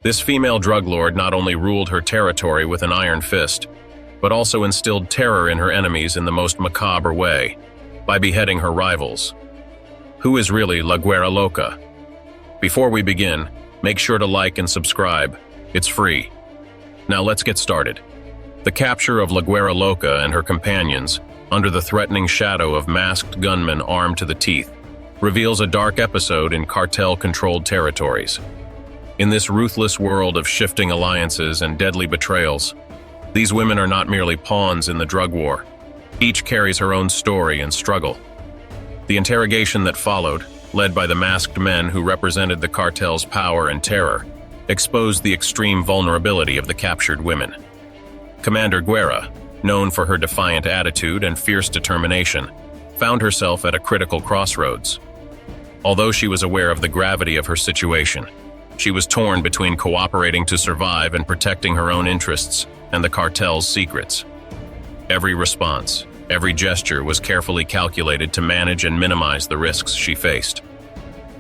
This female drug lord not only ruled her territory with an iron fist, but also instilled terror in her enemies in the most macabre way, by beheading her rivals. Who is really La Güera Loca? Before we begin, make sure to like and subscribe. It's free. Now let's get started. The capture of La Güera Loca and her companions, under the threatening shadow of masked gunmen armed to the teeth, reveals a dark episode in cartel-controlled territories. In this ruthless world of shifting alliances and deadly betrayals, these women are not merely pawns in the drug war. Each carries her own story and struggle. The interrogation that followed, led by the masked men who represented the cartel's power and terror, exposed the extreme vulnerability of the captured women. Commander Güera, known for her defiant attitude and fierce determination, found herself at a critical crossroads. Although she was aware of the gravity of her situation, she was torn between cooperating to survive and protecting her own interests and the cartel's secrets. Every response, every gesture was carefully calculated to manage and minimize the risks she faced.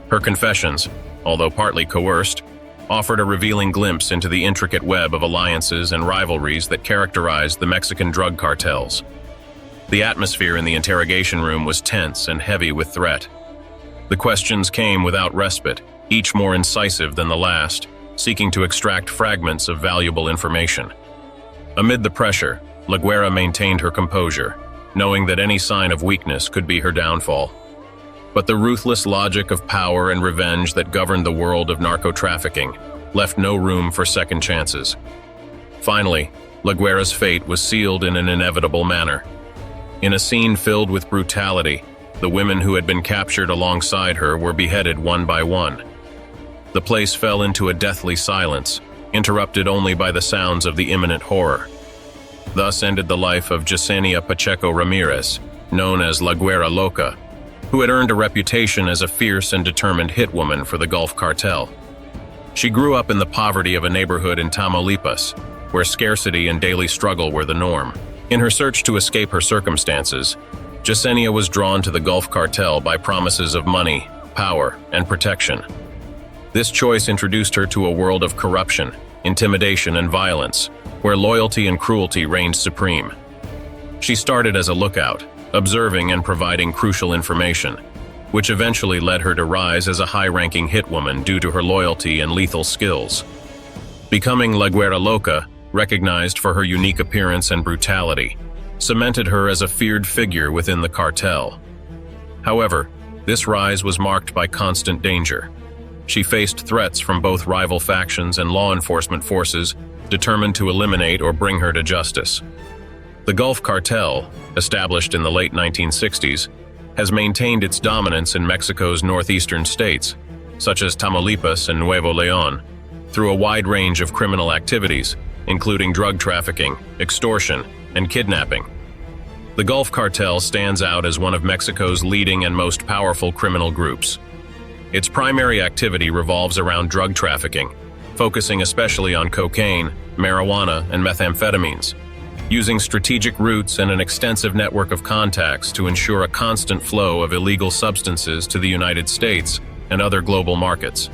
Her confessions, although partly coerced, offered a revealing glimpse into the intricate web of alliances and rivalries that characterized the Mexican drug cartels. The atmosphere in the interrogation room was tense and heavy with threat. The questions came without respite, each more incisive than the last, seeking to extract fragments of valuable information. Amid the pressure, La Güera maintained her composure, knowing that any sign of weakness could be her downfall. But the ruthless logic of power and revenge that governed the world of narco-trafficking left no room for second chances. Finally, La Güera's fate was sealed in an inevitable manner. In a scene filled with brutality, the women who had been captured alongside her were beheaded one by one. The place fell into a deathly silence, interrupted only by the sounds of the imminent horror. Thus ended the life of Yesenia Pacheco Ramirez, known as La Güera Loca, who had earned a reputation as a fierce and determined hitwoman for the Gulf Cartel. She grew up in the poverty of a neighborhood in Tamaulipas, where scarcity and daily struggle were the norm. In her search to escape her circumstances, Yesenia was drawn to the Gulf Cartel by promises of money, power, and protection. This choice introduced her to a world of corruption, intimidation, and violence, where loyalty and cruelty reigned supreme. She started as a lookout, observing and providing crucial information, which eventually led her to rise as a high-ranking hitwoman due to her loyalty and lethal skills. Becoming La Güera Loca, recognized for her unique appearance and brutality, cemented her as a feared figure within the cartel. However, this rise was marked by constant danger. She faced threats from both rival factions and law enforcement forces determined to eliminate or bring her to justice. The Gulf Cartel, established in the late 1960s, has maintained its dominance in Mexico's northeastern states, such as Tamaulipas and Nuevo León, through a wide range of criminal activities, including drug trafficking, extortion, and kidnapping. The Gulf Cartel stands out as one of Mexico's leading and most powerful criminal groups. Its primary activity revolves around drug trafficking, focusing especially on cocaine, marijuana, and methamphetamines, using strategic routes and an extensive network of contacts to ensure a constant flow of illegal substances to the United States and other global markets.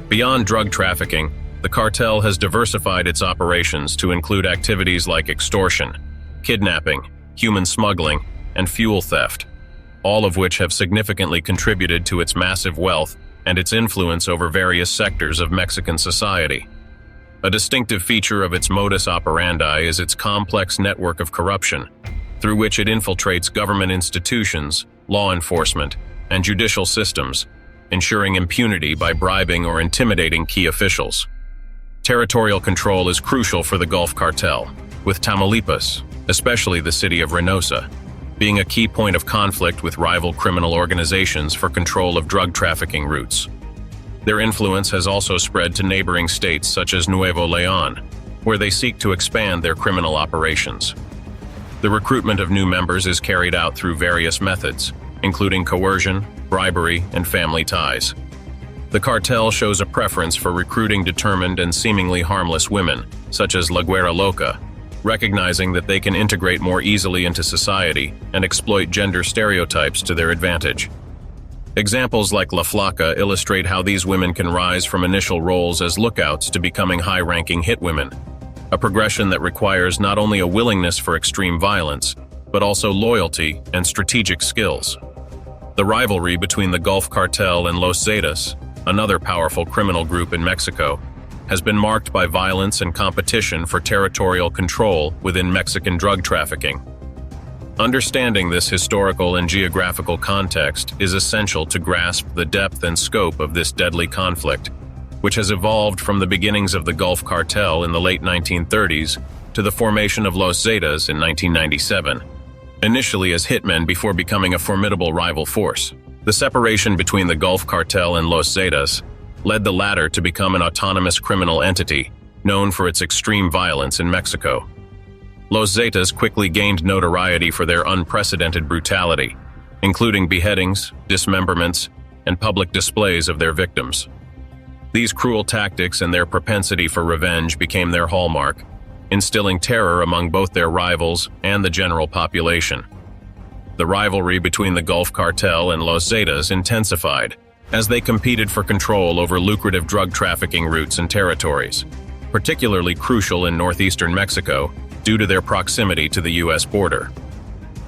Beyond drug trafficking, the cartel has diversified its operations to include activities like extortion, kidnapping, human smuggling, and fuel theft, all of which have significantly contributed to its massive wealth and its influence over various sectors of Mexican society. A distinctive feature of its modus operandi is its complex network of corruption, through which it infiltrates government institutions, law enforcement, and judicial systems, ensuring impunity by bribing or intimidating key officials. Territorial control is crucial for the Gulf Cartel, with Tamaulipas, especially the city of Reynosa, being a key point of conflict with rival criminal organizations for control of drug trafficking routes. Their influence has also spread to neighboring states such as Nuevo León, where they seek to expand their criminal operations. The recruitment of new members is carried out through various methods, including coercion, bribery, and family ties. The cartel shows a preference for recruiting determined and seemingly harmless women, such as La Güera Loca, recognizing that they can integrate more easily into society and exploit gender stereotypes to their advantage. Examples like La Flaca illustrate how these women can rise from initial roles as lookouts to becoming high-ranking hitwomen, a progression that requires not only a willingness for extreme violence, but also loyalty and strategic skills. The rivalry between the Gulf Cartel and Los Zetas, another powerful criminal group in Mexico, has been marked by violence and competition for territorial control within Mexican drug trafficking. Understanding this historical and geographical context is essential to grasp the depth and scope of this deadly conflict, which has evolved from the beginnings of the Gulf Cartel in the late 1930s to the formation of Los Zetas in 1997, initially as hitmen before becoming a formidable rival force. The separation between the Gulf Cartel and Los Zetas led the latter to become an autonomous criminal entity known for its extreme violence in Mexico. Los Zetas quickly gained notoriety for their unprecedented brutality, including beheadings, dismemberments, and public displays of their victims. These cruel tactics and their propensity for revenge became their hallmark, instilling terror among both their rivals and the general population. The rivalry between the Gulf Cartel and Los Zetas intensified as they competed for control over lucrative drug trafficking routes and territories, particularly crucial in northeastern Mexico due to their proximity to the U.S. border.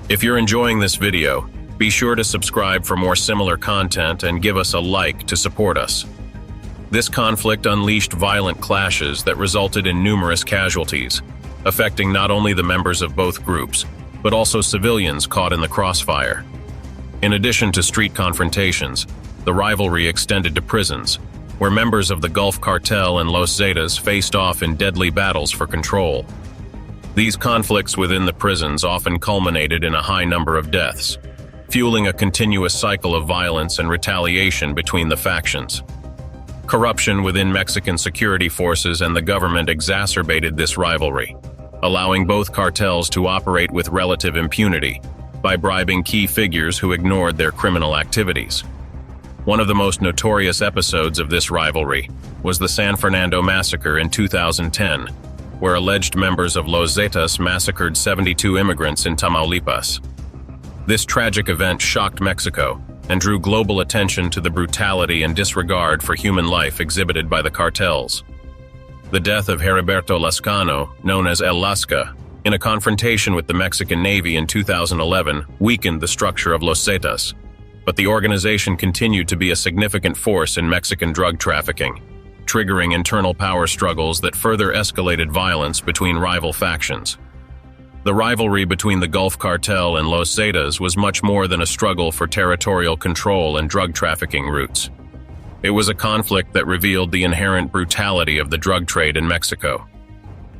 If you're enjoying this video, be sure to subscribe for more similar content and give us a like to support us. This conflict unleashed violent clashes that resulted in numerous casualties, affecting not only the members of both groups, but also civilians caught in the crossfire. In addition to street confrontations, the rivalry extended to prisons, where members of the Gulf Cartel and Los Zetas faced off in deadly battles for control. These conflicts within the prisons often culminated in a high number of deaths, fueling a continuous cycle of violence and retaliation between the factions. Corruption within Mexican security forces and the government exacerbated this rivalry, allowing both cartels to operate with relative impunity by bribing key figures who ignored their criminal activities. One of the most notorious episodes of this rivalry was the San Fernando Massacre in 2010, where alleged members of Los Zetas massacred 72 immigrants in Tamaulipas. This tragic event shocked Mexico and drew global attention to the brutality and disregard for human life exhibited by the cartels. The death of Heriberto Lascano, known as El Lasca, in a confrontation with the Mexican Navy in 2011 weakened the structure of Los Zetas, but the organization continued to be a significant force in Mexican drug trafficking, triggering internal power struggles that further escalated violence between rival factions. The rivalry between the Gulf Cartel and Los Zetas was much more than a struggle for territorial control and drug trafficking routes. It was a conflict that revealed the inherent brutality of the drug trade in Mexico.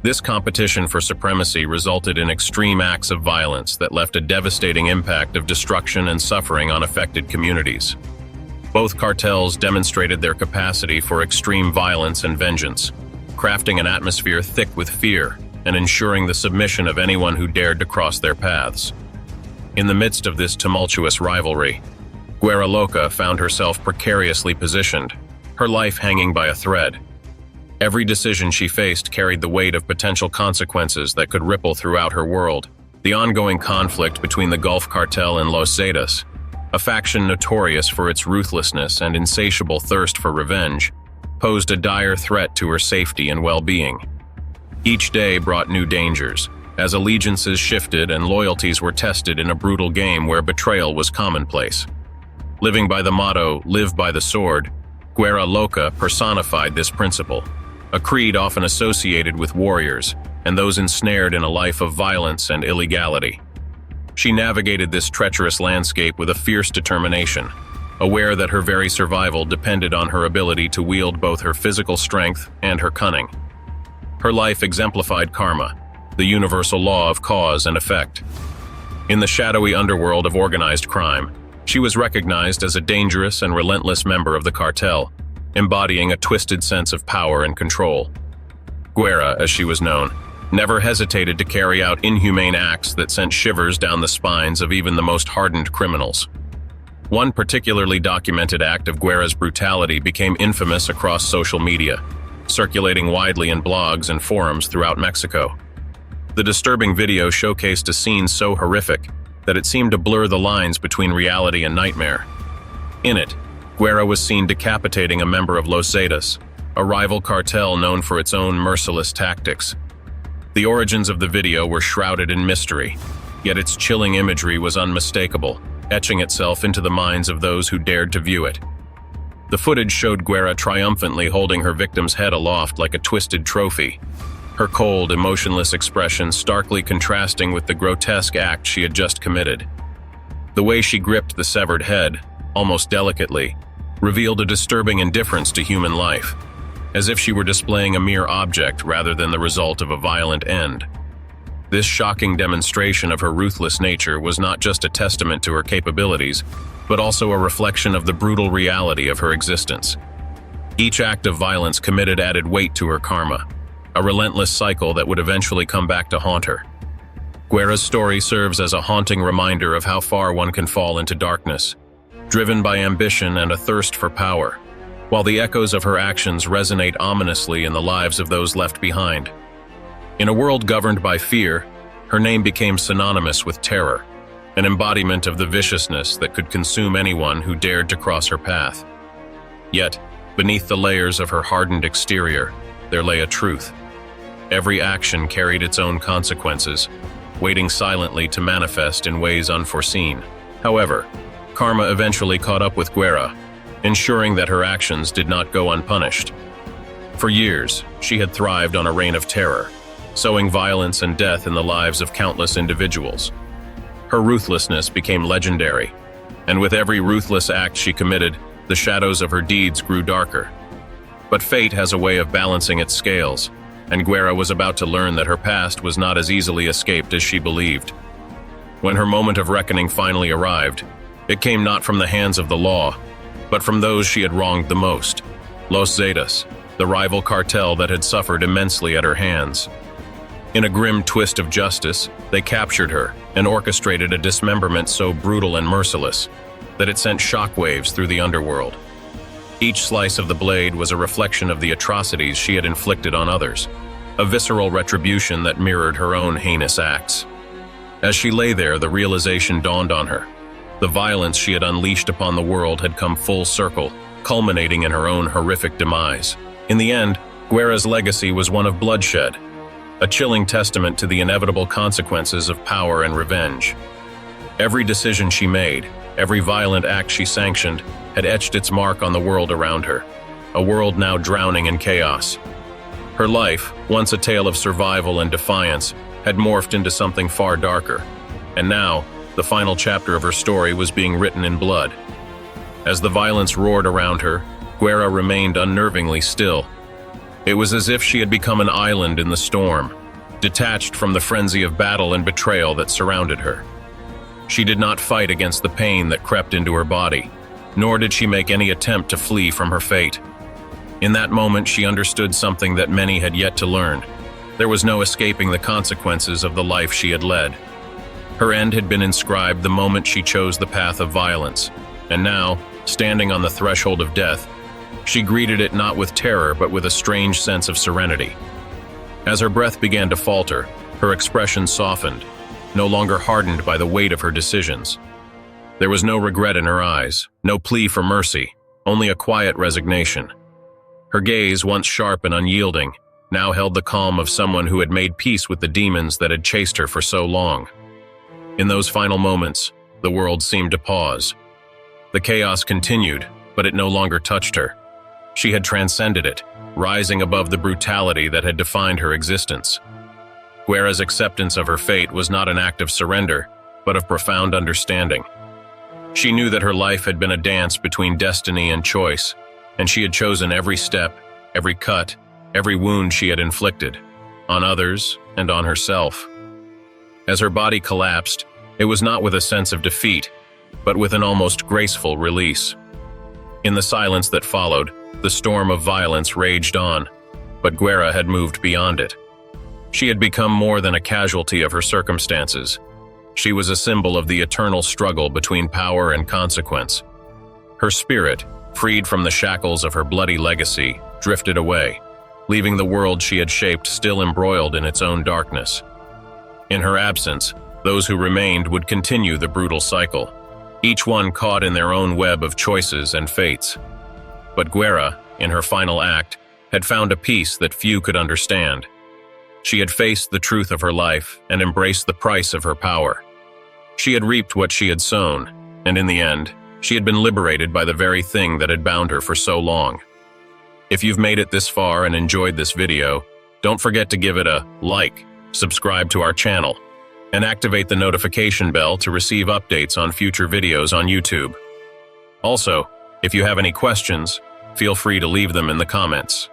This competition for supremacy resulted in extreme acts of violence that left a devastating impact of destruction and suffering on affected communities. Both cartels demonstrated their capacity for extreme violence and vengeance, crafting an atmosphere thick with fear and ensuring the submission of anyone who dared to cross their paths. In the midst of this tumultuous rivalry, Güera Loca found herself precariously positioned, her life hanging by a thread. Every decision she faced carried the weight of potential consequences that could ripple throughout her world. The ongoing conflict between the Gulf Cartel and Los Zetas, a faction notorious for its ruthlessness and insatiable thirst for revenge, posed a dire threat to her safety and well-being. Each day brought new dangers, as allegiances shifted and loyalties were tested in a brutal game where betrayal was commonplace. Living by the motto, "Live by the sword," Güera Loca personified this principle, a creed often associated with warriors and those ensnared in a life of violence and illegality. She navigated this treacherous landscape with a fierce determination, aware that her very survival depended on her ability to wield both her physical strength and her cunning. Her life exemplified karma, the universal law of cause and effect. In the shadowy underworld of organized crime, she was recognized as a dangerous and relentless member of the cartel, embodying a twisted sense of power and control. Güera, as she was known, never hesitated to carry out inhumane acts that sent shivers down the spines of even the most hardened criminals. One particularly documented act of Güera's brutality became infamous across social media, circulating widely in blogs and forums throughout Mexico. The disturbing video showcased a scene so horrific that it seemed to blur the lines between reality and nightmare. In it, Güera was seen decapitating a member of Los Zetas, a rival cartel known for its own merciless tactics. The origins of the video were shrouded in mystery, yet its chilling imagery was unmistakable, etching itself into the minds of those who dared to view it. The footage showed Güera triumphantly holding her victim's head aloft like a twisted trophy, her cold, emotionless expression starkly contrasting with the grotesque act she had just committed. The way she gripped the severed head, almost delicately, revealed a disturbing indifference to human life, as if she were displaying a mere object rather than the result of a violent end. This shocking demonstration of her ruthless nature was not just a testament to her capabilities, but also a reflection of the brutal reality of her existence. Each act of violence committed added weight to her karma, a relentless cycle that would eventually come back to haunt her. Güera's story serves as a haunting reminder of how far one can fall into darkness, driven by ambition and a thirst for power, while the echoes of her actions resonate ominously in the lives of those left behind. In a world governed by fear, her name became synonymous with terror, an embodiment of the viciousness that could consume anyone who dared to cross her path. Yet, beneath the layers of her hardened exterior, there lay a truth. Every action carried its own consequences, waiting silently to manifest in ways unforeseen. However, karma eventually caught up with Güera, ensuring that her actions did not go unpunished. For years, she had thrived on a reign of terror, sowing violence and death in the lives of countless individuals. Her ruthlessness became legendary, and with every ruthless act she committed, the shadows of her deeds grew darker. But fate has a way of balancing its scales, and Güera was about to learn that her past was not as easily escaped as she believed. When her moment of reckoning finally arrived, it came not from the hands of the law, but from those she had wronged the most, Los Zetas, the rival cartel that had suffered immensely at her hands. In a grim twist of justice, they captured her and orchestrated a dismemberment so brutal and merciless that it sent shockwaves through the underworld. Each slice of the blade was a reflection of the atrocities she had inflicted on others, a visceral retribution that mirrored her own heinous acts. As she lay there, the realization dawned on her. The violence she had unleashed upon the world had come full circle, culminating in her own horrific demise. In the end, Güera's legacy was one of bloodshed, a chilling testament to the inevitable consequences of power and revenge. Every decision she made, every violent act she sanctioned, had etched its mark on the world around her, a world now drowning in chaos. Her life, once a tale of survival and defiance, had morphed into something far darker, and now, the final chapter of her story was being written in blood. As the violence roared around her, Güera remained unnervingly still. It was as if she had become an island in the storm, detached from the frenzy of battle and betrayal that surrounded her. She did not fight against the pain that crept into her body, nor did she make any attempt to flee from her fate. In that moment, she understood something that many had yet to learn. There was no escaping the consequences of the life she had led. Her end had been inscribed the moment she chose the path of violence, and now, standing on the threshold of death, she greeted it not with terror but with a strange sense of serenity. As her breath began to falter, her expression softened, no longer hardened by the weight of her decisions. There was no regret in her eyes, no plea for mercy, only a quiet resignation. Her gaze, once sharp and unyielding, now held the calm of someone who had made peace with the demons that had chased her for so long. In those final moments, the world seemed to pause. The chaos continued, but it no longer touched her. She had transcended it, rising above the brutality that had defined her existence. Güera's acceptance of her fate was not an act of surrender, but of profound understanding. She knew that her life had been a dance between destiny and choice, and she had chosen every step, every cut, every wound she had inflicted, on others and on herself. As her body collapsed, it was not with a sense of defeat, but with an almost graceful release. In the silence that followed, the storm of violence raged on, but Güera had moved beyond it. She had become more than a casualty of her circumstances. She was a symbol of the eternal struggle between power and consequence. Her spirit, freed from the shackles of her bloody legacy, drifted away, leaving the world she had shaped still embroiled in its own darkness. In her absence, those who remained would continue the brutal cycle, each one caught in their own web of choices and fates. But Güera, in her final act, had found a peace that few could understand. She had faced the truth of her life and embraced the price of her power. She had reaped what she had sown, and in the end, she had been liberated by the very thing that had bound her for so long. If you've made it this far and enjoyed this video, don't forget to give it a like, subscribe to our channel, and activate the notification bell to receive updates on future videos on YouTube. Also, if you have any questions, feel free to leave them in the comments.